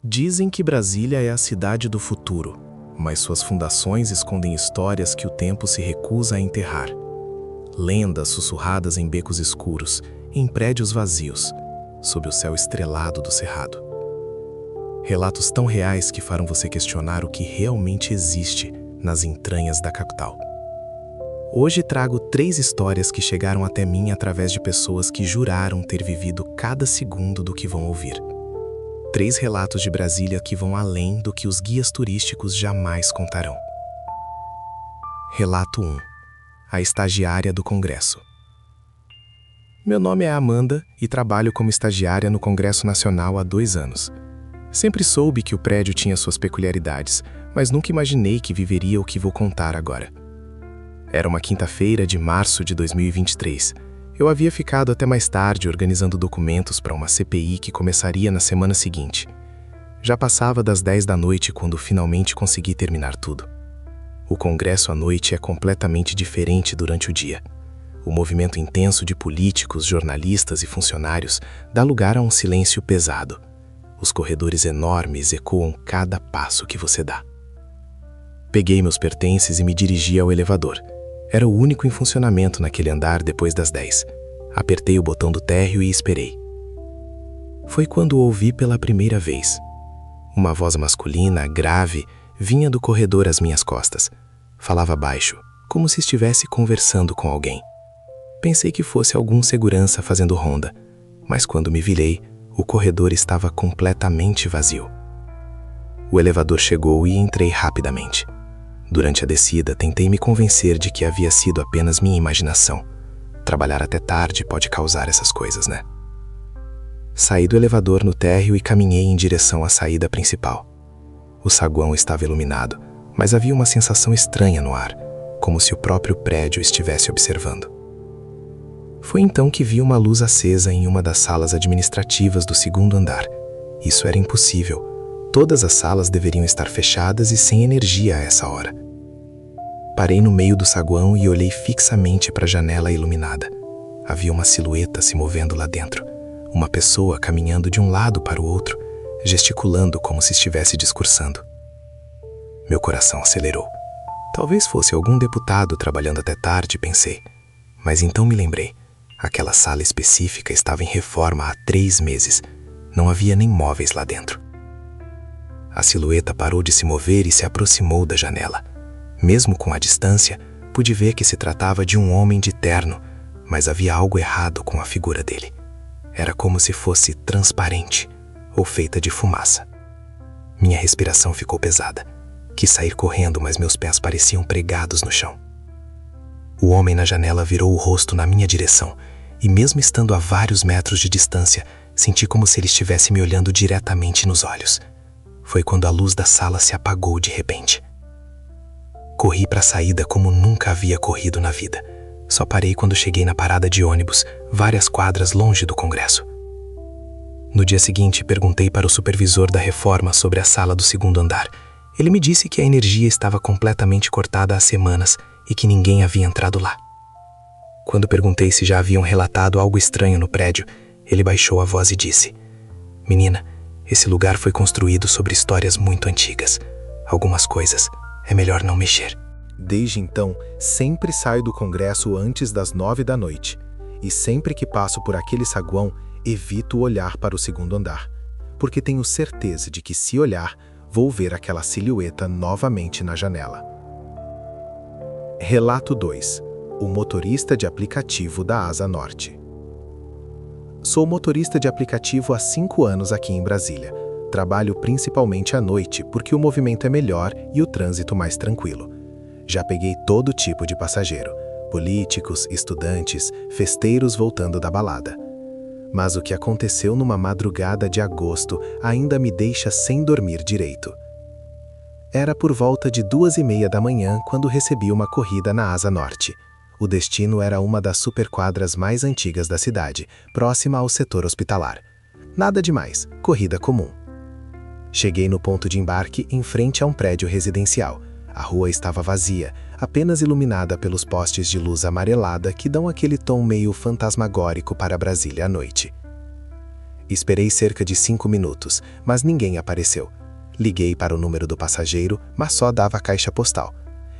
Dizem que Brasília é a cidade do futuro, mas suas fundações escondem histórias que o tempo se recusa a enterrar. Lendas sussurradas em becos escuros, em prédios vazios, sob o céu estrelado do Cerrado. Relatos tão reais que farão você questionar o que realmente existe nas entranhas da capital. Hoje trago 3 histórias que chegaram até mim através de pessoas que juraram ter vivido cada segundo do que vão ouvir. 3 relatos de Brasília que vão além do que os guias turísticos jamais contarão. Relato 1. A estagiária do Congresso. Meu nome é Amanda e trabalho como estagiária no Congresso Nacional há 2 anos. Sempre soube que o prédio tinha suas peculiaridades, mas nunca imaginei que viveria o que vou contar agora. Era uma quinta-feira de março de 2023. Eu havia ficado até mais tarde organizando documentos para uma CPI que começaria na semana seguinte. Já passava das 10 da noite quando finalmente consegui terminar tudo. O Congresso à noite é completamente diferente durante o dia. O movimento intenso de políticos, jornalistas e funcionários dá lugar a um silêncio pesado. Os corredores enormes ecoam cada passo que você dá. Peguei meus pertences e me dirigi ao elevador. Era o único em funcionamento naquele andar depois das 10. Apertei o botão do térreo e esperei. Foi quando ouvi pela primeira vez. Uma voz masculina, grave, vinha do corredor às minhas costas. Falava baixo, como se estivesse conversando com alguém. Pensei que fosse algum segurança fazendo ronda, mas quando me virei, o corredor estava completamente vazio. O elevador chegou e entrei rapidamente. Durante a descida, tentei me convencer de que havia sido apenas minha imaginação. Trabalhar até tarde pode causar essas coisas, né? Saí do elevador no térreo e caminhei em direção à saída principal. O saguão estava iluminado, mas havia uma sensação estranha no ar, como se o próprio prédio estivesse observando. Foi então que vi uma luz acesa em uma das salas administrativas do 2º andar. Isso era impossível. Todas as salas deveriam estar fechadas e sem energia a essa hora. Parei no meio do saguão e olhei fixamente para a janela iluminada. Havia uma silhueta se movendo lá dentro. Uma pessoa caminhando de um lado para o outro, gesticulando como se estivesse discursando. Meu coração acelerou. Talvez fosse algum deputado trabalhando até tarde, pensei. Mas então me lembrei. Aquela sala específica estava em reforma há 3 meses. Não havia nem móveis lá dentro. A silhueta parou de se mover e se aproximou da janela. Mesmo com a distância, pude ver que se tratava de um homem de terno, mas havia algo errado com a figura dele. Era como se fosse transparente ou feita de fumaça. Minha respiração ficou pesada. Quis sair correndo, mas meus pés pareciam pregados no chão. O homem na janela virou o rosto na minha direção, e mesmo estando a vários metros de distância, senti como se ele estivesse me olhando diretamente nos olhos. Foi quando a luz da sala se apagou de repente. Corri para a saída como nunca havia corrido na vida. Só parei quando cheguei na parada de ônibus, várias quadras longe do Congresso. No dia seguinte, perguntei para o supervisor da reforma sobre a sala do 2º andar. Ele me disse que a energia estava completamente cortada há semanas e que ninguém havia entrado lá. Quando perguntei se já haviam relatado algo estranho no prédio, ele baixou a voz e disse: "Menina, esse lugar foi construído sobre histórias muito antigas. Algumas coisas é melhor não mexer." Desde então, sempre saio do Congresso antes das 9 da noite. E sempre que passo por aquele saguão, evito olhar para o 2º andar. Porque tenho certeza de que, se olhar, vou ver aquela silhueta novamente na janela. Relato 2. O motorista de aplicativo da Asa Norte. Sou motorista de aplicativo há 5 anos aqui em Brasília. Trabalho principalmente à noite porque o movimento é melhor e o trânsito mais tranquilo. Já peguei todo tipo de passageiro: políticos, estudantes, festeiros voltando da balada. Mas o que aconteceu numa madrugada de agosto ainda me deixa sem dormir direito. Era por volta de 2h30 da manhã quando recebi uma corrida na Asa Norte. O destino era uma das superquadras mais antigas da cidade, próxima ao setor hospitalar. Nada demais, corrida comum. Cheguei no ponto de embarque em frente a um prédio residencial. A rua estava vazia, apenas iluminada pelos postes de luz amarelada que dão aquele tom meio fantasmagórico para Brasília à noite. Esperei cerca de 5 minutos, mas ninguém apareceu. Liguei para o número do passageiro, mas só dava a caixa postal.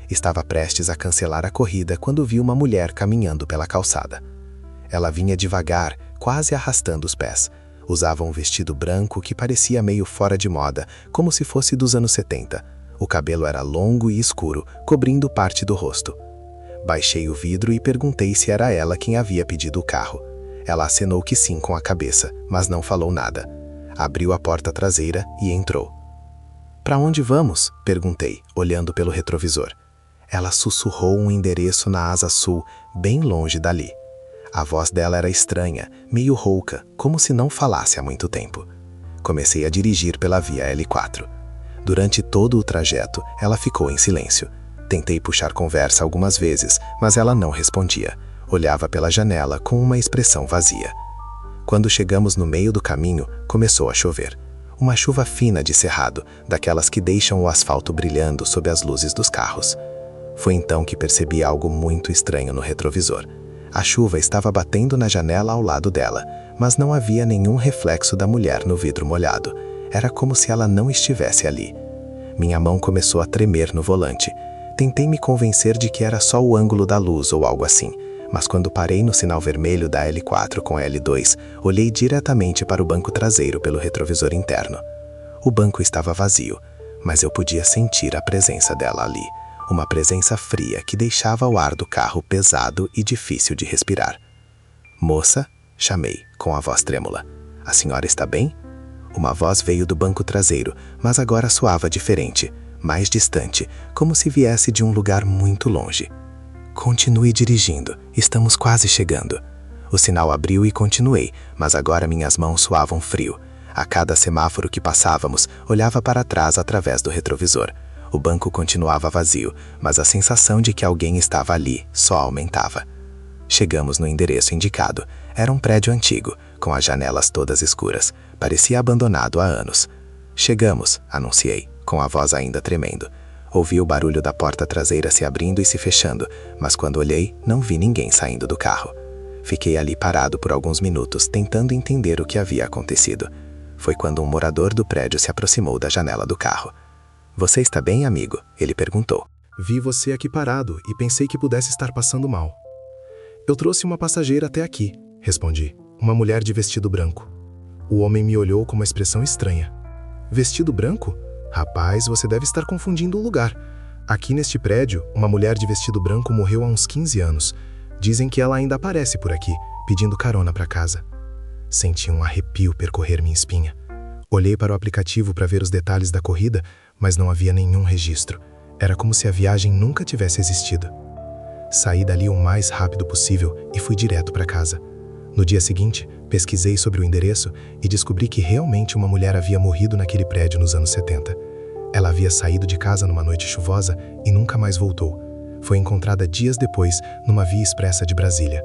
Estava prestes a cancelar a corrida quando vi uma mulher caminhando pela calçada. Ela vinha devagar, quase arrastando os pés. Usava um vestido branco que parecia meio fora de moda, como se fosse dos anos 70. O cabelo era longo e escuro, cobrindo parte do rosto. Baixei o vidro e perguntei se era ela quem havia pedido o carro. Ela acenou que sim com a cabeça, mas não falou nada. Abriu a porta traseira e entrou. "Para onde vamos?" perguntei, olhando pelo retrovisor. Ela sussurrou um endereço na asa sul, bem longe dali. A voz dela era estranha, meio rouca, como se não falasse há muito tempo. Comecei a dirigir pela via L4. Durante todo o trajeto, ela ficou em silêncio. Tentei puxar conversa algumas vezes, mas ela não respondia. Olhava pela janela com uma expressão vazia. Quando chegamos no meio do caminho, começou a chover. Uma chuva fina de cerrado, daquelas que deixam o asfalto brilhando sob as luzes dos carros. Foi então que percebi algo muito estranho no retrovisor. A chuva estava batendo na janela ao lado dela, mas não havia nenhum reflexo da mulher no vidro molhado. Era como se ela não estivesse ali. Minha mão começou a tremer no volante. Tentei me convencer de que era só o ângulo da luz ou algo assim, mas quando parei no sinal vermelho da L4 com a L2, olhei diretamente para o banco traseiro pelo retrovisor interno. O banco estava vazio, mas eu podia sentir a presença dela ali. Uma presença fria que deixava o ar do carro pesado e difícil de respirar. "Moça?" chamei, com a voz trêmula. "A senhora está bem?" Uma voz veio do banco traseiro, mas agora soava diferente, mais distante, como se viesse de um lugar muito longe. "Continue dirigindo, estamos quase chegando." O sinal abriu e continuei, mas agora minhas mãos suavam frio. A cada semáforo que passávamos, olhava para trás através do retrovisor. O banco continuava vazio, mas a sensação de que alguém estava ali só aumentava. Chegamos no endereço indicado. Era um prédio antigo, com as janelas todas escuras. Parecia abandonado há anos. "Chegamos", anunciei, com a voz ainda tremendo. Ouvi o barulho da porta traseira se abrindo e se fechando, mas quando olhei, não vi ninguém saindo do carro. Fiquei ali parado por alguns minutos, tentando entender o que havia acontecido. Foi quando um morador do prédio se aproximou da janela do carro. "Você está bem, amigo?" ele perguntou. Vi você aqui parado e pensei que pudesse estar passando mal. Eu trouxe uma passageira até aqui, respondi. Uma mulher de vestido branco. O homem me olhou com uma expressão estranha. Vestido branco? Rapaz, você deve estar confundindo o lugar. Aqui neste prédio, uma mulher de vestido branco morreu há uns 15 anos. Dizem que ela ainda aparece por aqui, pedindo carona para casa. Senti um arrepio percorrer minha espinha. Olhei para o aplicativo para ver os detalhes da corrida, mas não havia nenhum registro. Era como se a viagem nunca tivesse existido. Saí dali o mais rápido possível e fui direto para casa. No dia seguinte, pesquisei sobre o endereço e descobri que realmente uma mulher havia morrido naquele prédio nos anos 70. Ela havia saído de casa numa noite chuvosa e nunca mais voltou. Foi encontrada dias depois numa via expressa de Brasília.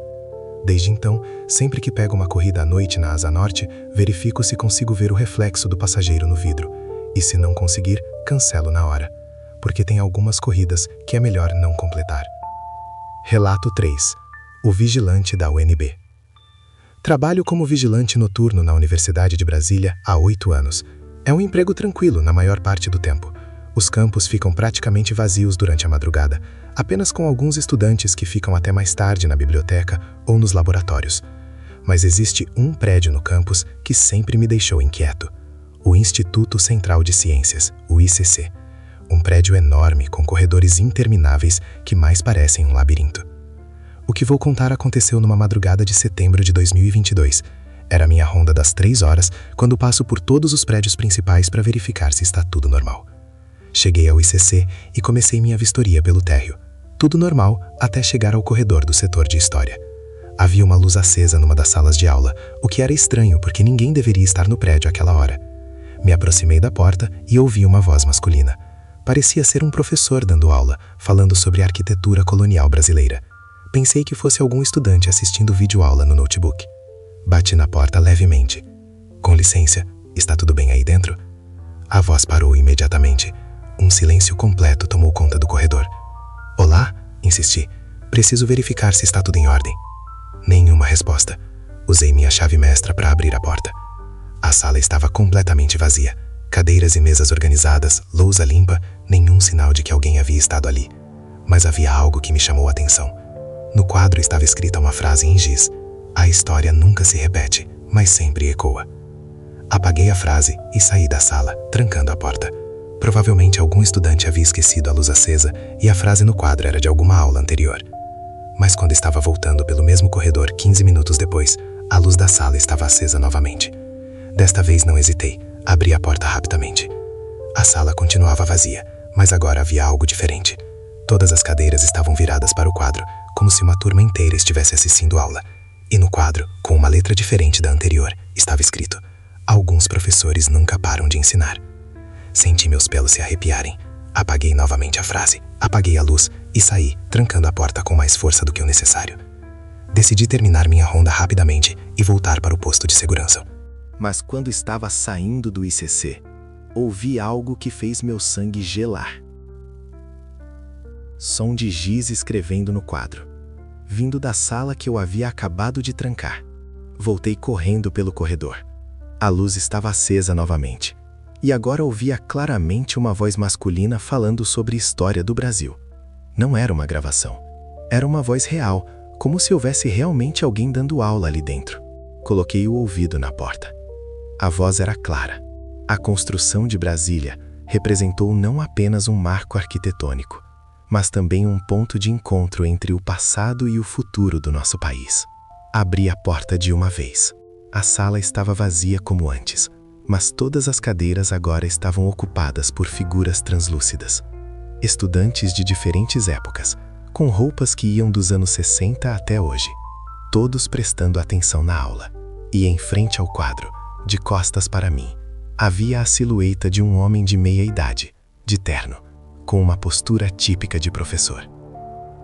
Desde então, sempre que pego uma corrida à noite na Asa Norte, verifico se consigo ver o reflexo do passageiro no vidro. E se não conseguir, cancelo na hora. Porque tem algumas corridas que é melhor não completar. Relato 3. O vigilante da UNB. Trabalho como vigilante noturno na Universidade de Brasília há 8 anos. É um emprego tranquilo na maior parte do tempo. Os campus ficam praticamente vazios durante a madrugada, apenas com alguns estudantes que ficam até mais tarde na biblioteca ou nos laboratórios. Mas existe um prédio no campus que sempre me deixou inquieto. O Instituto Central de Ciências, o ICC. Um prédio enorme com corredores intermináveis que mais parecem um labirinto. O que vou contar aconteceu numa madrugada de setembro de 2022. Era minha ronda das 3 horas, quando passo por todos os prédios principais para verificar se está tudo normal. Cheguei ao ICC e comecei minha vistoria pelo térreo. Tudo normal até chegar ao corredor do setor de História. Havia uma luz acesa numa das salas de aula, o que era estranho porque ninguém deveria estar no prédio àquela hora. Me aproximei da porta e ouvi uma voz masculina. Parecia ser um professor dando aula, falando sobre a arquitetura colonial brasileira. Pensei que fosse algum estudante assistindo videoaula no notebook. Bati na porta levemente. "Com licença, está tudo bem aí dentro?" A voz parou imediatamente. Um silêncio completo tomou conta do corredor. "Olá?" insisti. "Preciso verificar se está tudo em ordem." Nenhuma resposta. Usei minha chave mestra para abrir a porta. A sala estava completamente vazia. Cadeiras e mesas organizadas, lousa limpa, nenhum sinal de que alguém havia estado ali. Mas havia algo que me chamou a atenção. No quadro estava escrita uma frase em giz: "A história nunca se repete, mas sempre ecoa." Apaguei a frase e saí da sala, trancando a porta. Provavelmente algum estudante havia esquecido a luz acesa e a frase no quadro era de alguma aula anterior. Mas quando estava voltando pelo mesmo corredor 15 minutos depois, a luz da sala estava acesa novamente. Desta vez não hesitei, abri a porta rapidamente. A sala continuava vazia, mas agora havia algo diferente. Todas as cadeiras estavam viradas para o quadro, como se uma turma inteira estivesse assistindo aula. E no quadro, com uma letra diferente da anterior, estava escrito: "Alguns professores nunca param de ensinar." Senti meus pelos se arrepiarem. Apaguei novamente a frase, apaguei a luz e saí, trancando a porta com mais força do que o necessário. Decidi terminar minha ronda rapidamente e voltar para o posto de segurança. Mas quando estava saindo do ICC, ouvi algo que fez meu sangue gelar. Som de giz escrevendo no quadro, vindo da sala que eu havia acabado de trancar. Voltei correndo pelo corredor. A luz estava acesa novamente, e agora ouvia claramente uma voz masculina falando sobre história do Brasil. Não era uma gravação. Era uma voz real, como se houvesse realmente alguém dando aula ali dentro. Coloquei o ouvido na porta. A voz era clara. A construção de Brasília representou não apenas um marco arquitetônico, mas também um ponto de encontro entre o passado e o futuro do nosso país. Abri a porta de uma vez. A sala estava vazia como antes, mas todas as cadeiras agora estavam ocupadas por figuras translúcidas. Estudantes de diferentes épocas, com roupas que iam dos anos 60 até hoje, todos prestando atenção na aula. E em frente ao quadro, de costas para mim, havia a silhueta de um homem de meia idade, de terno, com uma postura típica de professor.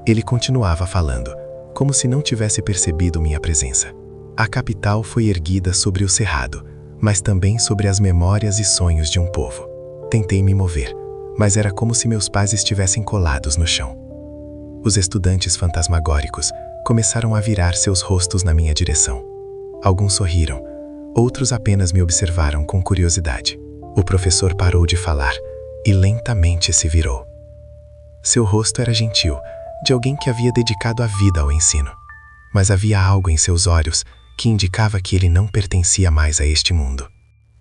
Ele continuava falando, como se não tivesse percebido minha presença. A capital foi erguida sobre o cerrado, mas também sobre as memórias e sonhos de um povo. Tentei me mover, mas era como se meus pés estivessem colados no chão. Os estudantes fantasmagóricos começaram a virar seus rostos na minha direção. Alguns sorriram, outros apenas me observaram com curiosidade. O professor parou de falar e lentamente se virou. Seu rosto era gentil, de alguém que havia dedicado a vida ao ensino. Mas havia algo em seus olhos que indicava que ele não pertencia mais a este mundo.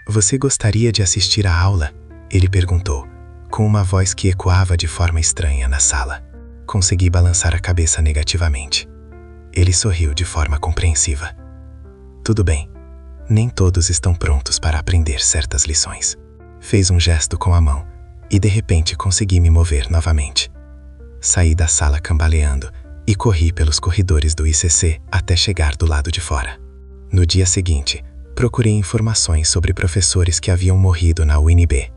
"Você gostaria de assistir à aula?" ele perguntou, com uma voz que ecoava de forma estranha na sala. Consegui balançar a cabeça negativamente. Ele sorriu de forma compreensiva. "Tudo bem. Nem todos estão prontos para aprender certas lições." Fez um gesto com a mão e de repente consegui me mover novamente. Saí da sala cambaleando e corri pelos corredores do ICC até chegar do lado de fora. No dia seguinte, procurei informações sobre professores que haviam morrido na UNB.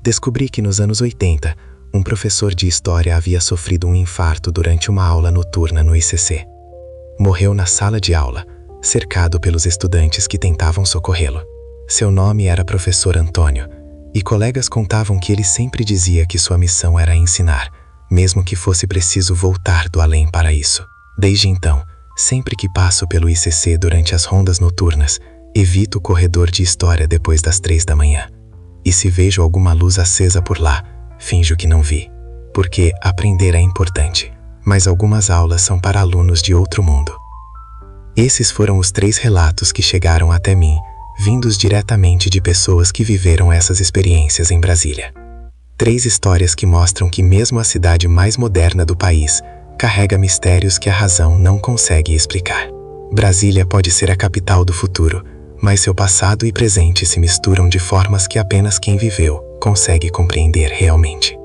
Descobri que nos anos 80, um professor de história havia sofrido um infarto durante uma aula noturna no ICC. Morreu na sala de aula, cercado pelos estudantes que tentavam socorrê-lo. Seu nome era Professor Antônio, e colegas contavam que ele sempre dizia que sua missão era ensinar, mesmo que fosse preciso voltar do além para isso. Desde então, sempre que passo pelo ICC durante as rondas noturnas, evito o corredor de história depois das 3 da manhã. E se vejo alguma luz acesa por lá, finjo que não vi. Porque aprender é importante, mas algumas aulas são para alunos de outro mundo. Esses foram os 3 relatos que chegaram até mim, vindos diretamente de pessoas que viveram essas experiências em Brasília. 3 histórias que mostram que mesmo a cidade mais moderna do país carrega mistérios que a razão não consegue explicar. Brasília pode ser a capital do futuro, mas seu passado e presente se misturam de formas que apenas quem viveu consegue compreender realmente.